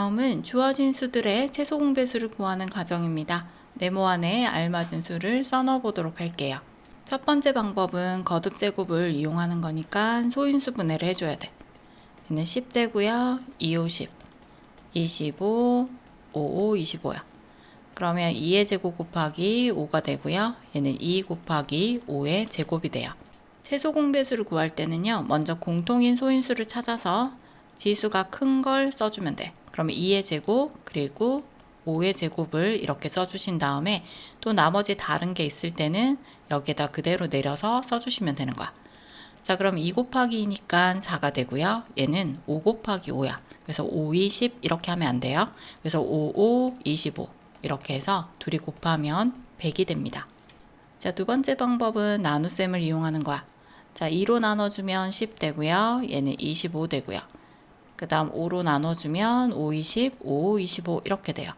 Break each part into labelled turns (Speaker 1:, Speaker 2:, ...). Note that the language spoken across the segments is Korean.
Speaker 1: 다음은 주어진 수들의 최소 공배수를 구하는 과정입니다. 네모 안에 알맞은 수를 써넣어 보도록 할게요. 첫 번째 방법은 거듭 제곱을 이용하는 거니까 소인수 분해를 해줘야 돼. 얘는 10 되고요. 2, 5, 10, 25, 5, 5, 25야. 그러면 2의 제곱 곱하기 5가 되고요. 얘는 2 곱하기 5의 제곱이 돼요. 최소 공배수를 구할 때는요. 먼저 공통인 소인수를 찾아서 지수가 큰 걸 써주면 돼. 그러면 2의 제곱 그리고 5의 제곱을 이렇게 써주신 다음에 또 나머지 다른 게 있을 때는 여기에다 그대로 내려서 써주시면 되는 거야. 자, 그럼 2 곱하기 2니까 4가 되고요. 얘는 5 곱하기 5야. 그래서 5, 20 이렇게 하면 안 돼요. 그래서 5, 5, 25 이렇게 해서 둘이 곱하면 100이 됩니다. 자, 두 번째 방법은 나눗셈을 이용하는 거야. 자, 2로 나눠주면 10 되고요. 얘는 25 되고요. 그 다음 5로 나눠주면 5, 20, 5, 25 이렇게 돼요.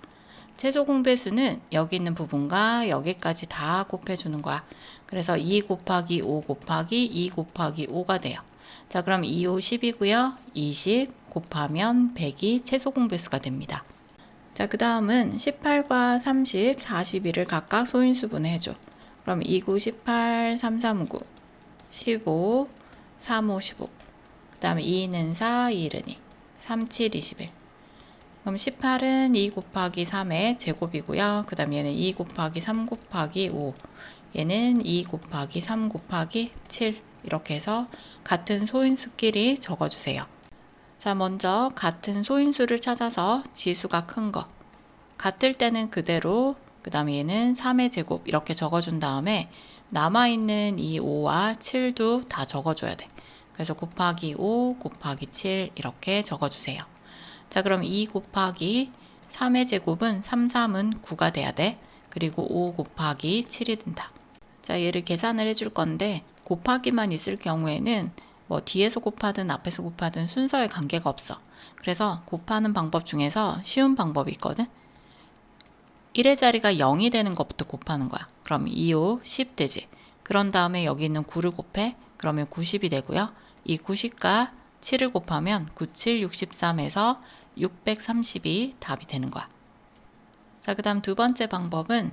Speaker 1: 최소 공배수는 여기 있는 부분과 여기까지 다 곱해주는 거야. 그래서 2 곱하기 5 곱하기 2 곱하기 5가 돼요. 자, 그럼 2, 5, 10이고요. 20 곱하면 100이 최소 공배수가 됩니다. 자, 그 다음은 18과 30, 41을 각각 소인수 분해해줘. 그럼 2, 9, 18, 3, 3, 9, 15, 3, 5, 15. 그 다음에 2는 4, 2는 2, 3, 7, 21. 그럼 18은 2 곱하기 3의 제곱이고요. 그 다음 얘는 2 곱하기 3 곱하기 5. 얘는 2 곱하기 3 곱하기 7. 이렇게 해서 같은 소인수끼리 적어주세요. 자, 먼저 같은 소인수를 찾아서 지수가 큰 거. 같을 때는 그대로, 그 다음에 얘는 3의 제곱 이렇게 적어준 다음에 남아있는 이 5와 7도 다 적어줘야 돼. 그래서 곱하기 5 곱하기 7 이렇게 적어주세요. 자, 그럼 2 곱하기 3의 제곱은 3, 3은 9가 돼야 돼. 그리고 5 곱하기 7이 된다. 자, 얘를 계산을 해줄 건데 곱하기만 있을 경우에는 뭐 뒤에서 곱하든 앞에서 곱하든 순서에 관계가 없어. 그래서 곱하는 방법 중에서 쉬운 방법이 있거든. 1의 자리가 0이 되는 것부터 곱하는 거야. 그럼 2, 5, 10 되지. 그런 다음에 여기 있는 9를 곱해. 그러면 90이 되고요. 이 90과 7을 곱하면 9, 7, 63에서 630이 답이 되는 거야. 자, 그 다음 두 번째 방법은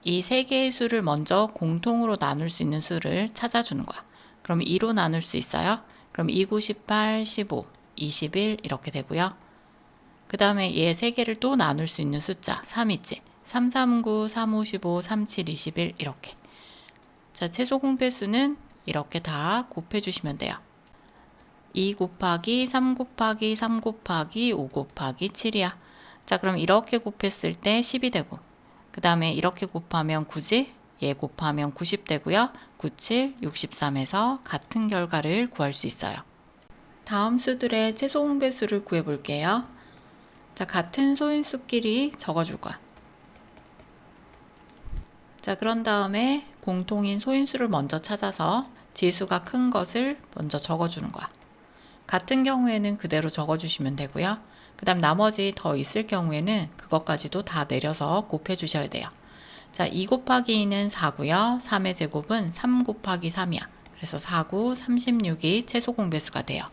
Speaker 1: 이 세 개의 수를 먼저 공통으로 나눌 수 있는 수를 찾아주는 거야. 그럼 2로 나눌 수 있어요. 그럼 2, 9, 18, 15, 21 이렇게 되고요. 그 다음에 얘 세 개를 또 나눌 수 있는 숫자 3 있지. 3, 3, 9, 3, 5, 15, 3, 7, 21 이렇게. 자, 최소 공배수는 이렇게 다 곱해주시면 돼요. 2 곱하기 3 곱하기 3 곱하기 5 곱하기 7이야. 자, 그럼 이렇게 곱했을 때 10이 되고 그 다음에 이렇게 곱하면 9지? 얘 곱하면 90 되고요. 9, 7, 63에서 같은 결과를 구할 수 있어요. 다음 수들의 최소 공배수를 구해볼게요. 자, 같은 소인수끼리 적어줄 거야. 자, 그런 다음에 공통인 소인수를 먼저 찾아서 지수가 큰 것을 먼저 적어주는 거야. 같은 경우에는 그대로 적어주시면 되고요. 그 다음 나머지 더 있을 경우에는 그것까지도 다 내려서 곱해주셔야 돼요. 자, 2 곱하기 2는 4고요. 3의 제곱은 3 곱하기 3이야. 그래서 4, 9, 36이 최소 공배수가 돼요.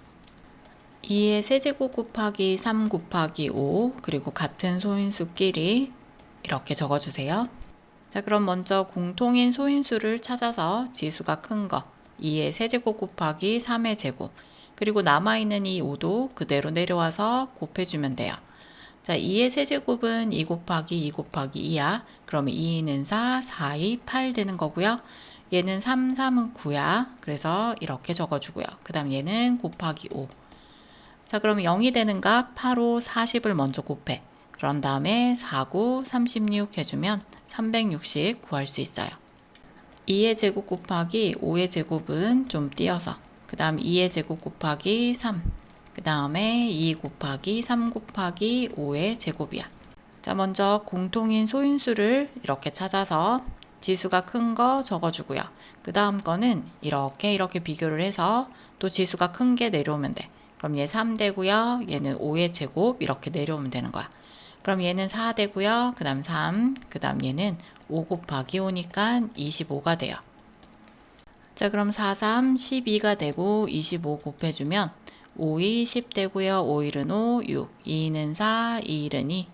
Speaker 1: 2의 세제곱 곱하기 3 곱하기 5 그리고 같은 소인수끼리 이렇게 적어주세요. 자, 그럼 먼저 공통인 소인수를 찾아서 지수가 큰 거 2의 세제곱 곱하기 3의 제곱 그리고 남아있는 이 5도 그대로 내려와서 곱해주면 돼요. 자, 2의 세제곱은 2 곱하기 2 곱하기 2야. 그러면 2는 4, 4, 2, 8 되는 거고요. 얘는 3, 3은 9야. 그래서 이렇게 적어주고요. 그 다음 얘는 곱하기 5. 자, 그러면 0이 되는 값 8, 5, 40을 먼저 곱해. 그런 다음에 4, 9, 36 해주면 360 구할 수 있어요. 2의 제곱 곱하기 5의 제곱은 좀 띄어서 그 다음 2의 제곱 곱하기 3 그 다음에 2 곱하기 3 곱하기 5의 제곱이야. 자, 먼저 공통인 소인수를 이렇게 찾아서 지수가 큰 거 적어주고요. 그 다음 거는 이렇게 비교를 해서 또 지수가 큰 게 내려오면 돼. 그럼 얘 3 되고요. 얘는 5의 제곱 이렇게 내려오면 되는 거야. 그럼 얘는 4 되고요. 그 다음 3, 그 다음 얘는 5 곱하기 5니까 25가 돼요. 자, 그럼 4, 3, 12가 되고 25 곱해주면 5이 10 되고요. 5일은 5, 6, 2는 4, 2일은 2.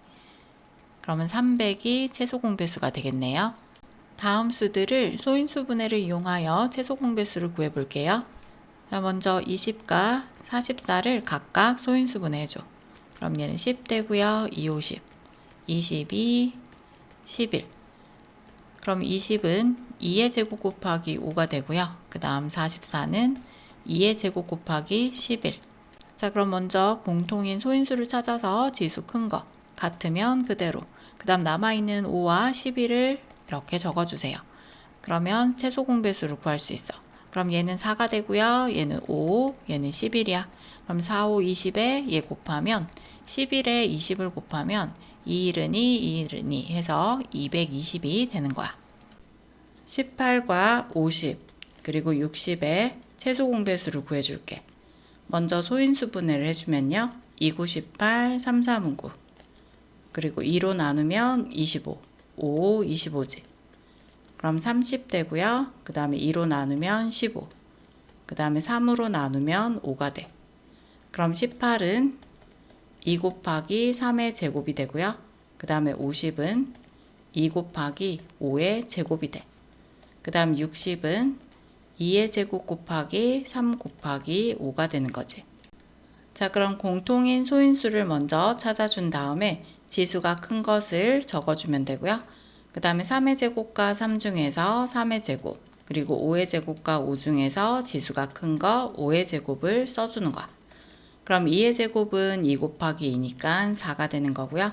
Speaker 1: 그러면 300이 최소 공배수가 되겠네요. 다음 수들을 소인수분해를 이용하여 최소 공배수를 구해 볼게요. 자, 먼저 20과 44를 각각 소인수분해해줘. 그럼 얘는 10 되고요. 2, 5, 10. 22, 11. 그럼 20은 2의 제곱 곱하기 5가 되고요. 그 다음 44는 2의 제곱 곱하기 11. 자, 그럼 먼저 공통인 소인수를 찾아서 지수 큰 거 같으면 그대로, 그 다음 남아있는 5와 11을 이렇게 적어주세요. 그러면 최소 공배수를 구할 수 있어. 그럼 얘는 4가 되고요. 얘는 5, 얘는 11이야. 그럼 4, 5, 20에 얘 곱하면 11에 20을 곱하면 2일은 2, 2일은 2 해서 220이 되는 거야. 18과 50 그리고 60의 최소 공배수를 구해줄게. 먼저 소인수 분해를 해주면요. 2, 9, 18, 3, 3은 9. 그리고 2로 나누면 25, 5, 25지. 그럼 30 되고요. 그 다음에 2로 나누면 15. 그 다음에 3으로 나누면 5가 돼. 그럼 18은 2 곱하기 3의 제곱이 되고요. 그 다음에 50은 2 곱하기 5의 제곱이 돼. 그 다음 60은 2의 제곱 곱하기 3 곱하기 5가 되는 거지. 자, 그럼 공통인 소인수를 먼저 찾아준 다음에 지수가 큰 것을 적어주면 되고요. 그 다음에 3의 제곱과 3 중에서 3의 제곱, 그리고 5의 제곱과 5 중에서 지수가 큰 거 5의 제곱을 써주는 거야. 그럼 2의 제곱은 2 곱하기 2니까 4가 되는 거고요.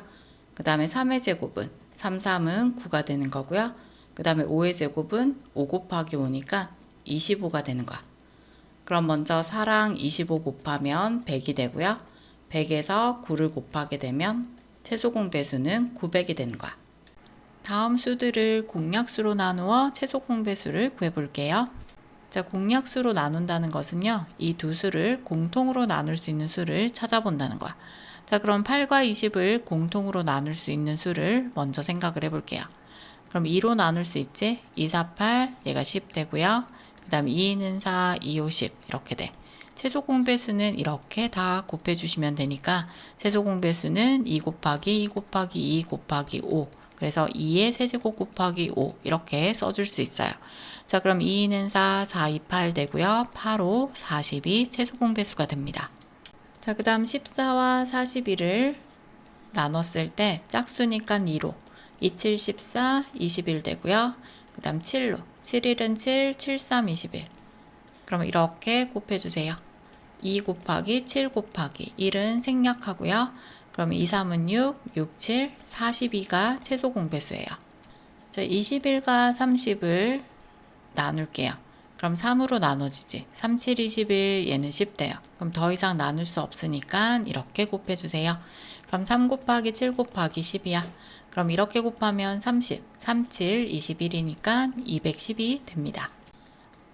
Speaker 1: 그 다음에 3의 제곱은 3, 3은 9가 되는 거고요. 그 다음에 5의 제곱은 5 곱하기 5니까 25가 되는 거야. 그럼 먼저 4랑 25 곱하면 100이 되고요. 100에서 9를 곱하게 되면 최소 공배수는 900이 되는 거야. 다음 수들을 공약수로 나누어 최소 공배수를 구해볼게요. 자, 공약수로 나눈다는 것은요. 이 두 수를 공통으로 나눌 수 있는 수를 찾아본다는 거야. 자, 그럼 8과 20을 공통으로 나눌 수 있는 수를 먼저 생각을 해볼게요. 그럼 2로 나눌 수 있지? 2, 4, 8, 얘가 10 되고요. 그 다음 2는 4, 2, 5, 10 이렇게 돼. 최소 공배수는 이렇게 다 곱해주시면 되니까 최소 공배수는 2 곱하기 2 곱하기 2 곱하기 5 그래서 2의 세제곱 곱하기 5 이렇게 써줄 수 있어요. 자, 그럼 2는 4, 4, 2, 8 되고요. 8, 5, 40이 최소 공배수가 됩니다. 자, 그 다음 14와 41을 나눴을 때 짝수니까 2로 2, 7, 14, 21 되고요. 그 다음 7로 7일은 7, 7, 3, 21. 그러면 이렇게 곱해주세요. 2 곱하기 7 곱하기 1은 생략하고요. 그러면 2, 3은 6, 6, 7, 42가 최소 공배수예요. 자, 21과 30을 나눌게요. 그럼 3으로 나눠지지. 3, 7, 21 얘는 10 돼요. 그럼 더 이상 나눌 수 없으니까 이렇게 곱해주세요. 그럼 3 곱하기 7 곱하기 10이야. 그럼 이렇게 곱하면 30, 3, 7, 21이니까 210이 됩니다.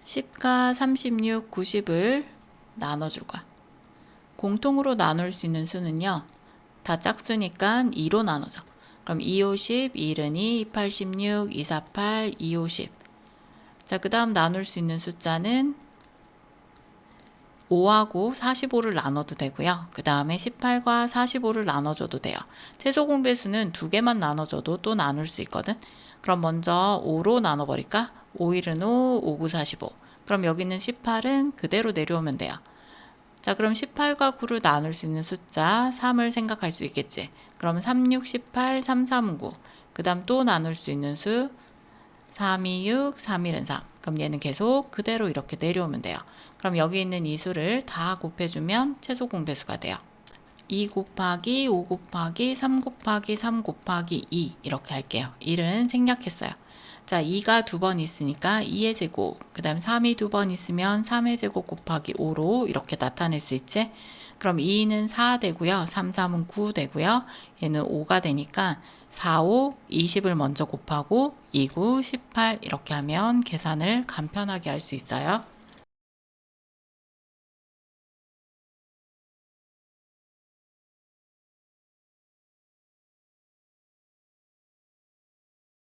Speaker 1: 10과 36, 90을 나눠줄 거야. 공통으로 나눌 수 있는 수는요. 다 짝수니까 2로 나눠져. 그럼 2, 50, 2는 2, 86, 2, 4, 8, 2, 50. 자, 그 다음 나눌 수 있는 숫자는 5하고 45를 나눠도 되고요. 그 다음에 18과 45를 나눠줘도 돼요. 최소 공배수는 두 개만 나눠줘도 또 나눌 수 있거든. 그럼 먼저 5로 나눠버릴까? 5일은 5, 5, 9, 45. 그럼 여기 있는 18은 그대로 내려오면 돼요. 자, 그럼 18과 9를 나눌 수 있는 숫자 3을 생각할 수 있겠지. 그러면 3, 6, 18, 3, 3, 9. 그 다음 또 나눌 수 있는 수 3, 2, 6, 3, 1은 3. 그럼 얘는 계속 그대로 이렇게 내려오면 돼요. 그럼 여기 있는 이 수를 다 곱해주면 최소 공배수가 돼요. 2 곱하기 5 곱하기 3 곱하기 3 곱하기 2 이렇게 할게요. 1은 생략했어요. 자, 2가 두 번 있으니까 2의 제곱, 그 다음 3이 두 번 있으면 3의 제곱 곱하기 5로 이렇게 나타낼 수 있지. 그럼 2는 4 되고요. 3, 3은 9 되고요. 얘는 5가 되니까 4, 5, 20을 먼저 곱하고 2, 9, 18 이렇게 하면 계산을 간편하게 할 수 있어요.